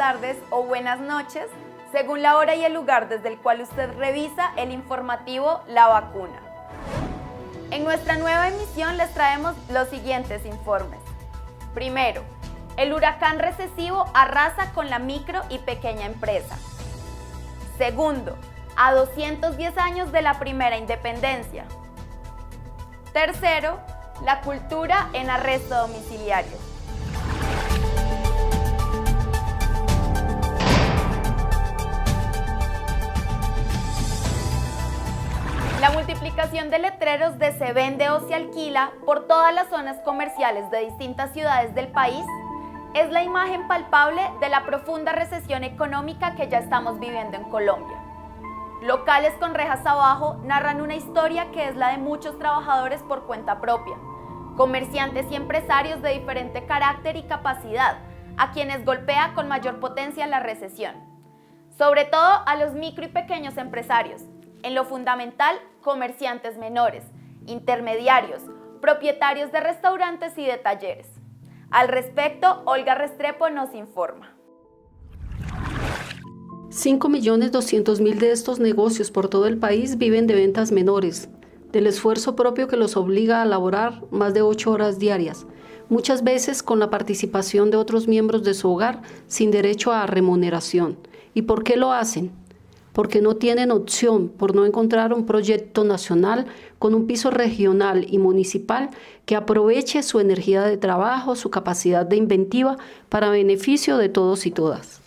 tardes o buenas noches, según la hora y el lugar desde el cual usted revisa el informativo La Vacuna. En nuestra nueva emisión les traemos los siguientes informes. Primero, el huracán recesivo arrasa con la micro y pequeña empresa. Segundo, a 210 años de la primera independencia. Tercero, la cultura en arresto domiciliario. La multiplicación de letreros de se vende o se alquila por todas las zonas comerciales de distintas ciudades del país es la imagen palpable de la profunda recesión económica que ya estamos viviendo en Colombia. Locales con rejas abajo narran una historia que es la de muchos trabajadores por cuenta propia, comerciantes y empresarios de diferente carácter y capacidad, a quienes golpea con mayor potencia la recesión. Sobre todo a los micro y pequeños empresarios, en lo fundamental, comerciantes menores, intermediarios, propietarios de restaurantes y de talleres. Al respecto, Olga Restrepo nos informa. 5.200.000 de estos negocios por todo el país viven de ventas menores, del esfuerzo propio que los obliga a laborar más de 8 horas diarias, muchas veces con la participación de otros miembros de su hogar sin derecho a remuneración. ¿Y por qué lo hacen? Porque no tienen opción por no encontrar un proyecto nacional con un piso regional y municipal que aproveche su energía de trabajo, su capacidad de inventiva para beneficio de todos y todas.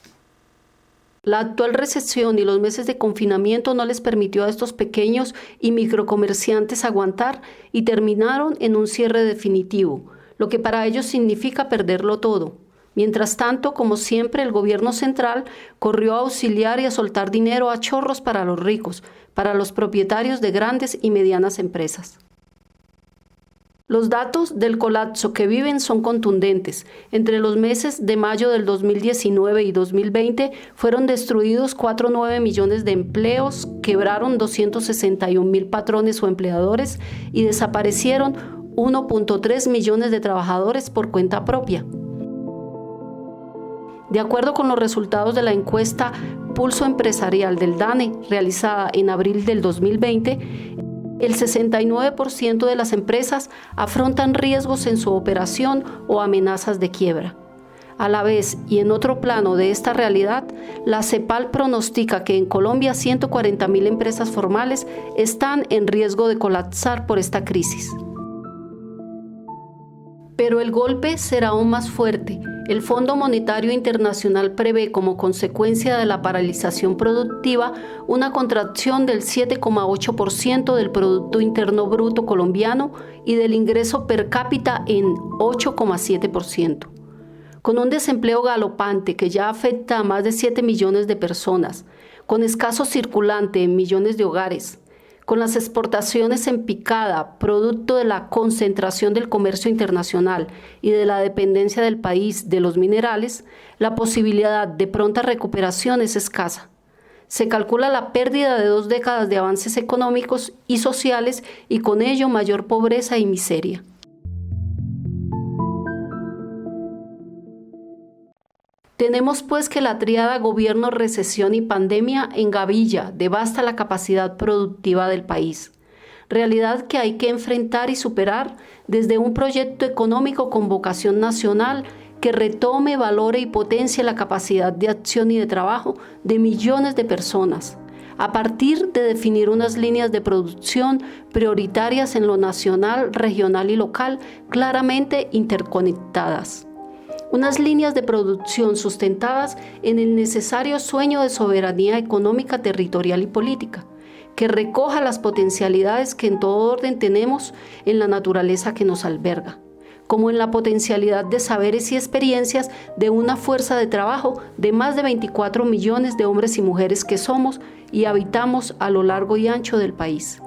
La actual recesión y los meses de confinamiento no les permitió a estos pequeños y microcomerciantes aguantar y terminaron en un cierre definitivo, lo que para ellos significa perderlo todo. Mientras tanto, como siempre, el gobierno central corrió a auxiliar y a soltar dinero a chorros para los ricos, para los propietarios de grandes y medianas empresas. Los datos del colapso que viven son contundentes. Entre los meses de mayo del 2019 y 2020 fueron destruidos 4,9 millones de empleos, quebraron 261.000 patrones o empleadores y desaparecieron 1,3 millones de trabajadores por cuenta propia. De acuerdo con los resultados de la encuesta Pulso Empresarial del DANE, realizada en abril del 2020, el 69% de las empresas afrontan riesgos en su operación o amenazas de quiebra. A la vez, y en otro plano de esta realidad, la CEPAL pronostica que en Colombia 140.000 empresas formales están en riesgo de colapsar por esta crisis. Pero el golpe será aún más fuerte. El Fondo Monetario Internacional prevé como consecuencia de la paralización productiva una contracción del 7,8% del Producto Interno Bruto colombiano y del ingreso per cápita en 8,7%. Con un desempleo galopante que ya afecta a más de 7 millones de personas, con escaso circulante en millones de hogares, con las exportaciones en picada, producto de la concentración del comercio internacional y de la dependencia del país de los minerales, la posibilidad de pronta recuperación es escasa. Se calcula la pérdida de 2 décadas de avances económicos y sociales y con ello mayor pobreza y miseria. Tenemos pues que la tríada gobierno, recesión y pandemia engavilla, devasta la capacidad productiva del país. Realidad que hay que enfrentar y superar desde un proyecto económico con vocación nacional que retome, valore y potencie la capacidad de acción y de trabajo de millones de personas, a partir de definir unas líneas de producción prioritarias en lo nacional, regional y local, claramente interconectadas. Unas líneas de producción sustentadas en el necesario sueño de soberanía económica, territorial y política, que recoja las potencialidades que en todo orden tenemos en la naturaleza que nos alberga, como en la potencialidad de saberes y experiencias de una fuerza de trabajo de más de 24 millones de hombres y mujeres que somos y habitamos a lo largo y ancho del país.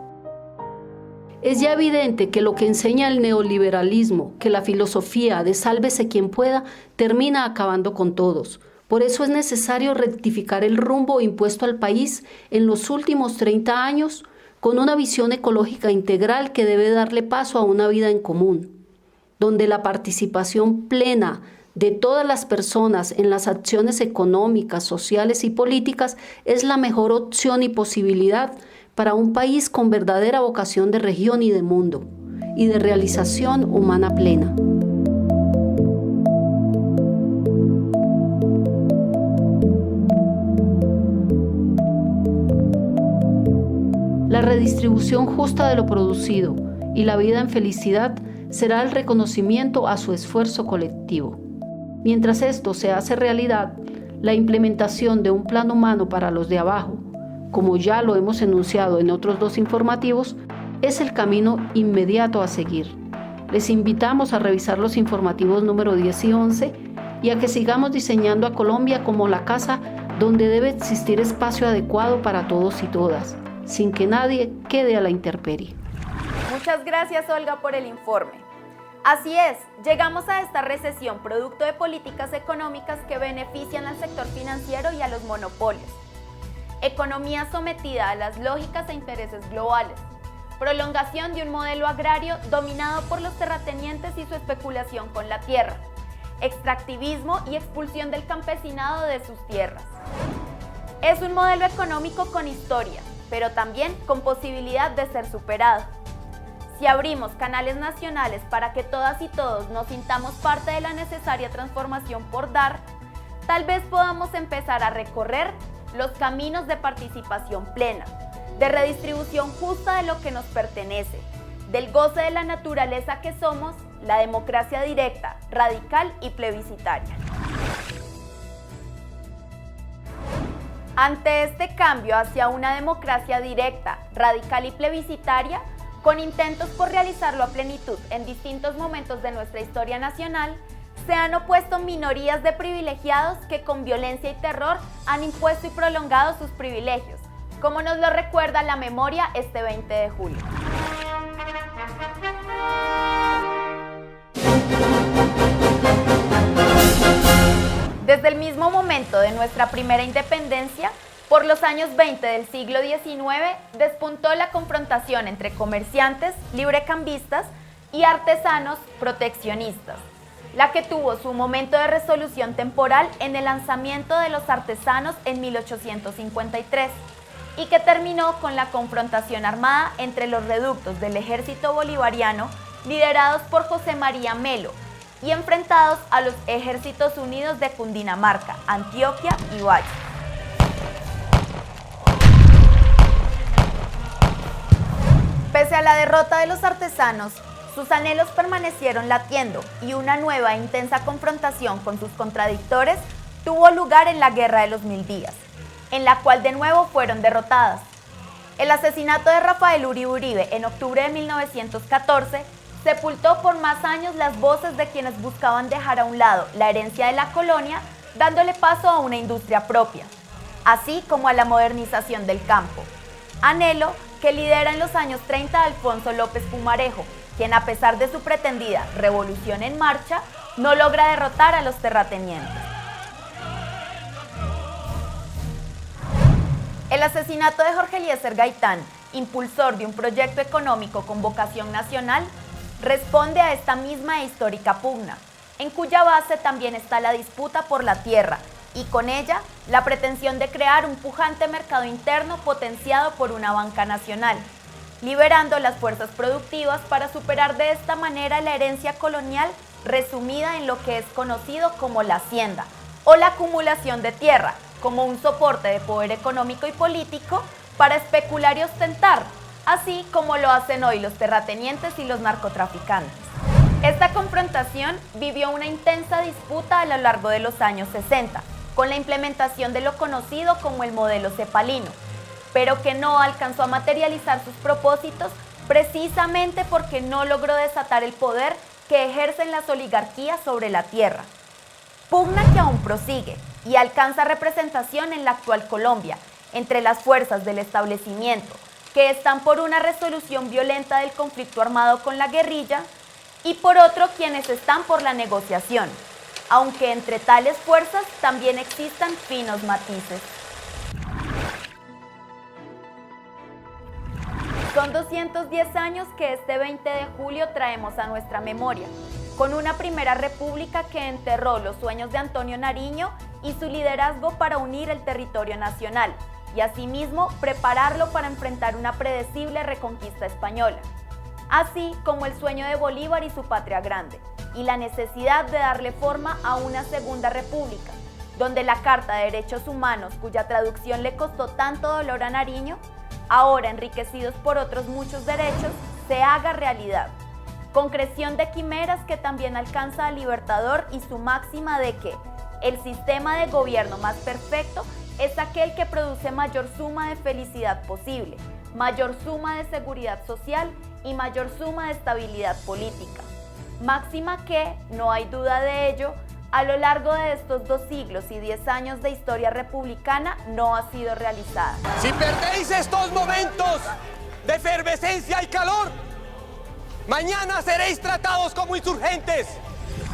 Es ya evidente que lo que enseña el neoliberalismo, que la filosofía de sálvese quien pueda, termina acabando con todos. Por eso es necesario rectificar el rumbo impuesto al país en los últimos 30 años con una visión ecológica integral que debe darle paso a una vida en común, donde la participación plena de todas las personas en las acciones económicas, sociales y políticas es la mejor opción y posibilidad para un país con verdadera vocación de región y de mundo, y de realización humana plena. La redistribución justa de lo producido y la vida en felicidad será el reconocimiento a su esfuerzo colectivo. Mientras esto se hace realidad, la implementación de un plan humano para los de abajo, como ya lo hemos enunciado en otros 2 informativos, es el camino inmediato a seguir. Les invitamos a revisar los informativos número 10 y 11 y a que sigamos diseñando a Colombia como la casa donde debe existir espacio adecuado para todos y todas, sin que nadie quede a la intemperie. Muchas gracias, Olga, por el informe. Así es, llegamos a esta recesión producto de políticas económicas que benefician al sector financiero y a los monopolios. Economía sometida a las lógicas e intereses globales. Prolongación de un modelo agrario dominado por los terratenientes y su especulación con la tierra. Extractivismo y expulsión del campesinado de sus tierras. Es un modelo económico con historia, pero también con posibilidad de ser superado. Si abrimos canales nacionales para que todas y todos nos sintamos parte de la necesaria transformación por dar, tal vez podamos empezar a recorrer los caminos de participación plena, de redistribución justa de lo que nos pertenece, del goce de la naturaleza que somos, la democracia directa, radical y plebiscitaria. Ante este cambio hacia una democracia directa, radical y plebiscitaria, con intentos por realizarlo a plenitud en distintos momentos de nuestra historia nacional, se han opuesto minorías de privilegiados que con violencia y terror han impuesto y prolongado sus privilegios, como nos lo recuerda la memoria este 20 de julio. Desde el mismo momento de nuestra primera independencia, por los años 20 del siglo XIX, despuntó la confrontación entre comerciantes, librecambistas y artesanos proteccionistas, la que tuvo su momento de resolución temporal en el lanzamiento de los artesanos en 1853 y que terminó con la confrontación armada entre los reductos del ejército bolivariano liderados por José María Melo y enfrentados a los ejércitos unidos de Cundinamarca, Antioquia y Valle. Pese a la derrota de los artesanos, sus anhelos permanecieron latiendo y una nueva e intensa confrontación con sus contradictores tuvo lugar en la Guerra de los 1000 días, en la cual de nuevo fueron derrotadas. El asesinato de Rafael Uribe Uribe en octubre de 1914 sepultó por más años las voces de quienes buscaban dejar a un lado la herencia de la colonia, dándole paso a una industria propia, así como a la modernización del campo. Anhelo que lidera en los años 30 Alfonso López Pumarejo, quien a pesar de su pretendida revolución en marcha, no logra derrotar a los terratenientes. El asesinato de Jorge Eliezer Gaitán, impulsor de un proyecto económico con vocación nacional, responde a esta misma e histórica pugna, en cuya base también está la disputa por la tierra y con ella la pretensión de crear un pujante mercado interno potenciado por una banca nacional, liberando las fuerzas productivas para superar de esta manera la herencia colonial resumida en lo que es conocido como la hacienda o la acumulación de tierra como un soporte de poder económico y político para especular y ostentar, así como lo hacen hoy los terratenientes y los narcotraficantes. Esta confrontación vivió una intensa disputa a lo largo de los años 60, con la implementación de lo conocido como el modelo cepalino, pero que no alcanzó a materializar sus propósitos precisamente porque no logró desatar el poder que ejercen las oligarquías sobre la tierra. Pugna que aún prosigue y alcanza representación en la actual Colombia, entre las fuerzas del establecimiento, que están por una resolución violenta del conflicto armado con la guerrilla, y por otro quienes están por la negociación, aunque entre tales fuerzas también existan finos matices. Son 210 años que este 20 de julio traemos a nuestra memoria, con una primera república que enterró los sueños de Antonio Nariño y su liderazgo para unir el territorio nacional, y asimismo prepararlo para enfrentar una predecible reconquista española, así como el sueño de Bolívar y su patria grande, y la necesidad de darle forma a una segunda república, donde la Carta de Derechos Humanos, cuya traducción le costó tanto dolor a Nariño, ahora enriquecidos por otros muchos derechos, se haga realidad. Concreción de quimeras que también alcanza al Libertador y su máxima de que el sistema de gobierno más perfecto es aquel que produce mayor suma de felicidad posible, mayor suma de seguridad social y mayor suma de estabilidad política. Máxima que, no hay duda de ello, a lo largo de estos 2 siglos y 10 años de historia republicana no ha sido realizada. Si perdéis estos momentos de efervescencia y calor, mañana seréis tratados como insurgentes.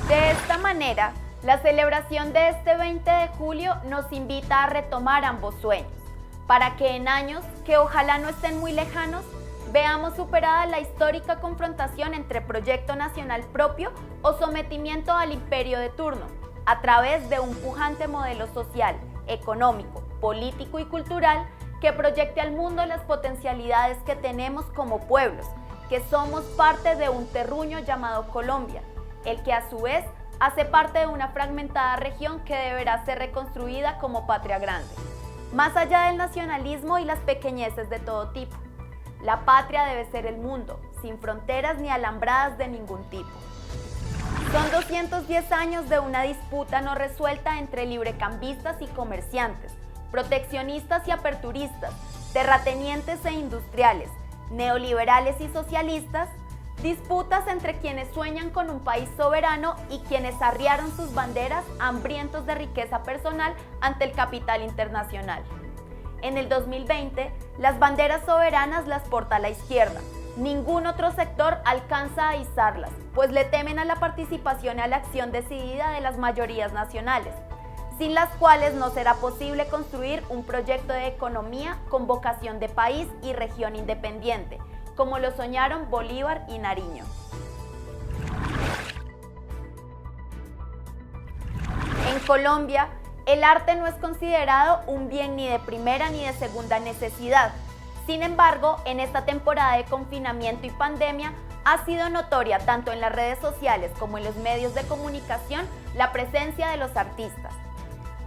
De esta manera, la celebración de este 20 de julio nos invita a retomar ambos sueños, para que en años, que ojalá no estén muy lejanos, veamos superada la histórica confrontación entre proyecto nacional propio o sometimiento al imperio de turno, a través de un pujante modelo social, económico, político y cultural que proyecte al mundo las potencialidades que tenemos como pueblos, que somos parte de un terruño llamado Colombia, el que a su vez hace parte de una fragmentada región que deberá ser reconstruida como patria grande. Más allá del nacionalismo y las pequeñeces de todo tipo, la patria debe ser el mundo, sin fronteras ni alambradas de ningún tipo. Son 210 años de una disputa no resuelta entre librecambistas y comerciantes, proteccionistas y aperturistas, terratenientes e industriales, neoliberales y socialistas, disputas entre quienes sueñan con un país soberano y quienes arriaron sus banderas hambrientos de riqueza personal ante el capital internacional. En el 2020, las banderas soberanas las porta la izquierda. Ningún otro sector alcanza a izarlas, pues le temen a la participación y a la acción decidida de las mayorías nacionales, sin las cuales no será posible construir un proyecto de economía con vocación de país y región independiente, como lo soñaron Bolívar y Nariño. En Colombia, el arte no es considerado un bien ni de primera ni de segunda necesidad. Sin embargo, en esta temporada de confinamiento y pandemia, ha sido notoria tanto en las redes sociales como en los medios de comunicación la presencia de los artistas.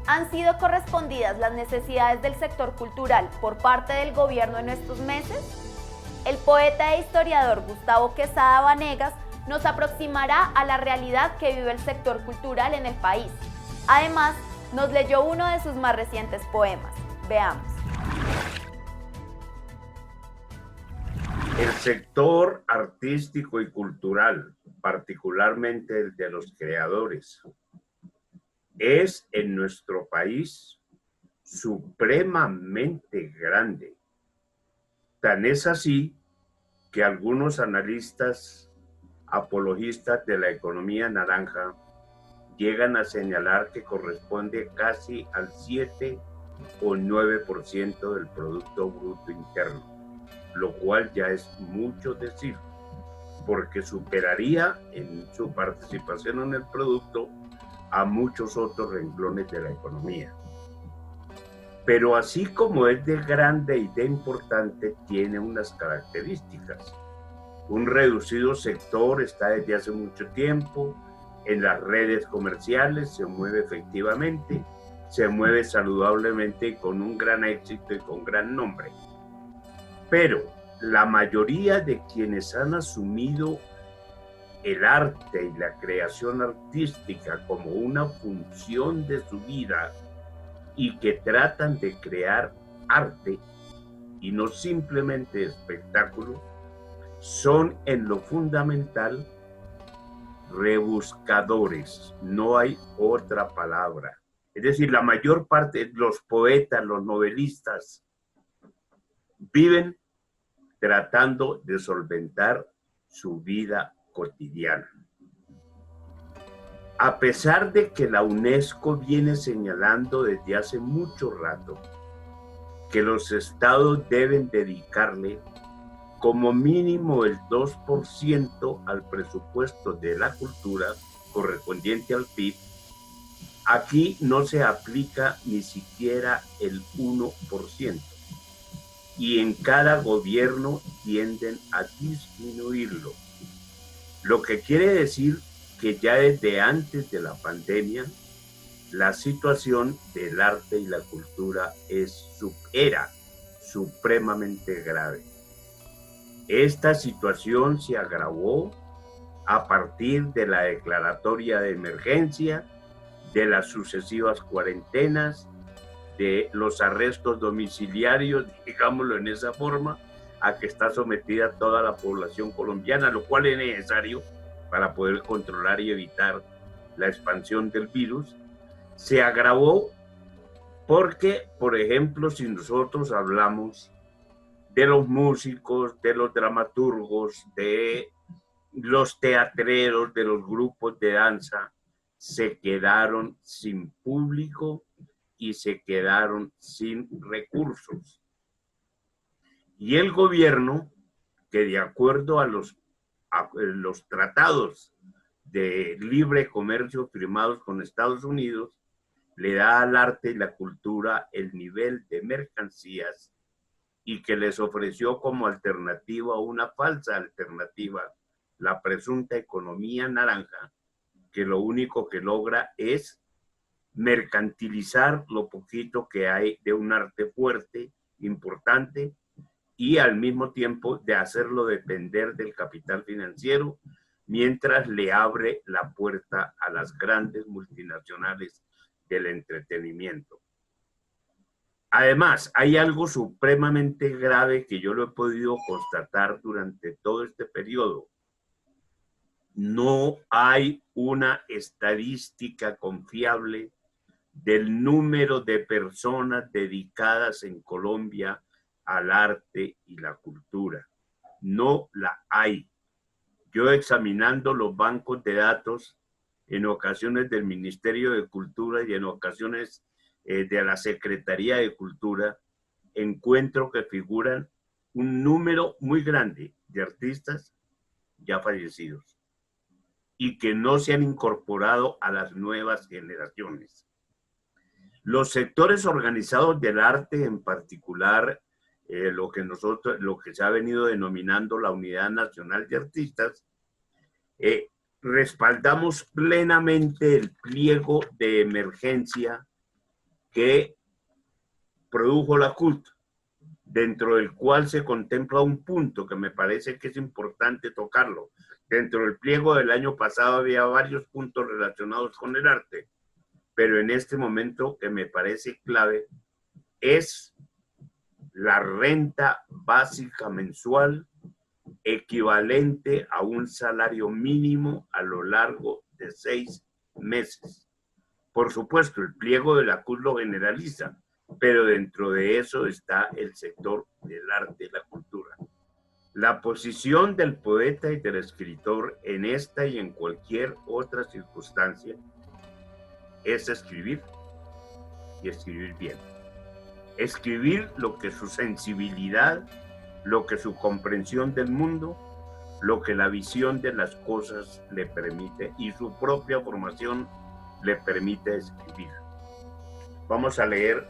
¿Han sido correspondidas las necesidades del sector cultural por parte del gobierno en estos meses? El poeta e historiador Gustavo Quesada Vanegas nos aproximará a la realidad que vive el sector cultural en el país. Además, nos leyó uno de sus más recientes poemas. Veamos. El sector artístico y cultural, particularmente el de los creadores, es en nuestro país supremamente grande. Tan es así que algunos analistas apologistas de la economía naranja llegan a señalar que corresponde casi al 7 o 9% del Producto Bruto Interno, lo cual ya es mucho decir, porque superaría en su participación en el producto a muchos otros renglones de la economía. Pero así como es de grande y de importante, tiene unas características. Un reducido sector está desde hace mucho tiempo en las redes comerciales, se mueve efectivamente, se mueve saludablemente y con un gran éxito y con gran nombre. Pero la mayoría de quienes han asumido el arte y la creación artística como una función de su vida y que tratan de crear arte y no simplemente espectáculo, son en lo fundamental rebuscadores, no hay otra palabra. Es decir, la mayor parte de los poetas, los novelistas, viven tratando de solventar su vida cotidiana. A pesar de que la UNESCO viene señalando desde hace mucho rato que los estados deben dedicarle como mínimo el 2% al presupuesto de la cultura correspondiente al PIB, aquí no se aplica ni siquiera el 1%. Y en cada gobierno tienden a disminuirlo. Lo que quiere decir que ya desde antes de la pandemia, la situación del arte y la cultura era supremamente grave. Esta situación se agravó a partir de la declaratoria de emergencia, de las sucesivas cuarentenas, de los arrestos domiciliarios, digámoslo en esa forma, a que está sometida toda la población colombiana, lo cual es necesario para poder controlar y evitar la expansión del virus. Se agravó porque, por ejemplo, si nosotros hablamos de los músicos, de los dramaturgos, de los teatreros, de los grupos de danza, se quedaron sin público y se quedaron sin recursos. Y el gobierno, que de acuerdo a los tratados de libre comercio firmados con Estados Unidos, le da al arte y la cultura el nivel de mercancías y que les ofreció como alternativa, una falsa alternativa, la presunta economía naranja, que lo único que logra es mercantilizar lo poquito que hay de un arte fuerte, importante, y al mismo tiempo de hacerlo depender del capital financiero, mientras le abre la puerta a las grandes multinacionales del entretenimiento. Además, hay algo supremamente grave que yo lo he podido constatar durante todo este periodo. No hay una estadística confiable del número de personas dedicadas en Colombia al arte y la cultura. No la hay. Yo examinando los bancos de datos, en ocasiones del Ministerio de Cultura y en ocasiones de la Secretaría de Cultura, encuentro que figuran un número muy grande de artistas ya fallecidos y que no se han incorporado a las nuevas generaciones. Los sectores organizados del arte, en particular lo que se ha venido denominando la Unidad Nacional de Artistas, respaldamos plenamente el pliego de emergencia que produjo la CUT, dentro del cual se contempla un punto que me parece que es importante tocarlo. Dentro del pliego del año pasado había varios puntos relacionados con el arte, pero en este momento que me parece clave es la renta básica mensual equivalente a un salario mínimo a lo largo de 6 meses. Por supuesto, el pliego de la CUT lo generaliza, pero dentro de eso está el sector del arte y la cultura. La posición del poeta y del escritor en esta y en cualquier otra circunstancia es escribir y escribir bien. Escribir lo que su sensibilidad, lo que su comprensión del mundo, lo que la visión de las cosas le permite y su propia formación le permite escribir. Vamos a leer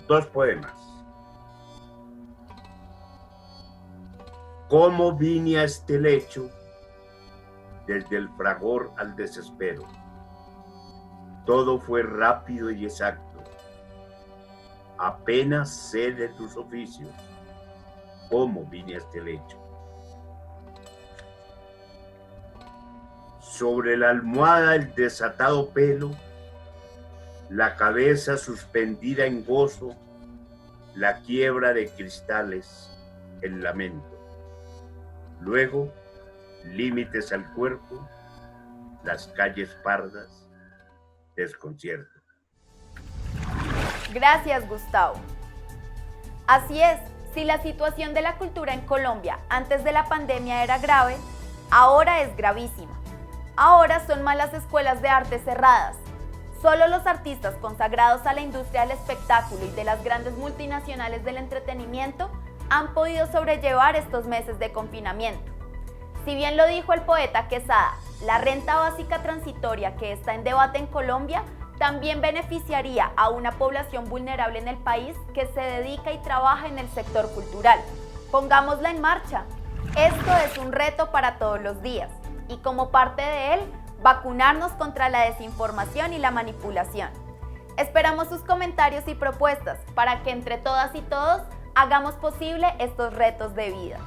2 poemas. ¿Cómo vine a este lecho? Desde el fragor al desespero. Todo fue rápido y exacto. Apenas sé de tus oficios. ¿Cómo vine a este lecho? Sobre la almohada el desatado pelo, la cabeza suspendida en gozo, la quiebra de cristales, el lamento. Luego, límites al cuerpo, las calles pardas, desconcierto. Gracias, Gustavo. Así es, si la situación de la cultura en Colombia antes de la pandemia era grave, ahora es gravísima. Ahora son más las escuelas de arte cerradas. Solo los artistas consagrados a la industria del espectáculo y de las grandes multinacionales del entretenimiento han podido sobrellevar estos meses de confinamiento. Si bien lo dijo el poeta Quesada, la renta básica transitoria que está en debate en Colombia también beneficiaría a una población vulnerable en el país que se dedica y trabaja en el sector cultural. Pongámosla en marcha. Esto es un reto para todos los días y como parte de él, vacunarnos contra la desinformación y la manipulación. Esperamos sus comentarios y propuestas para que entre todas y todos hagamos posible estos retos de vida.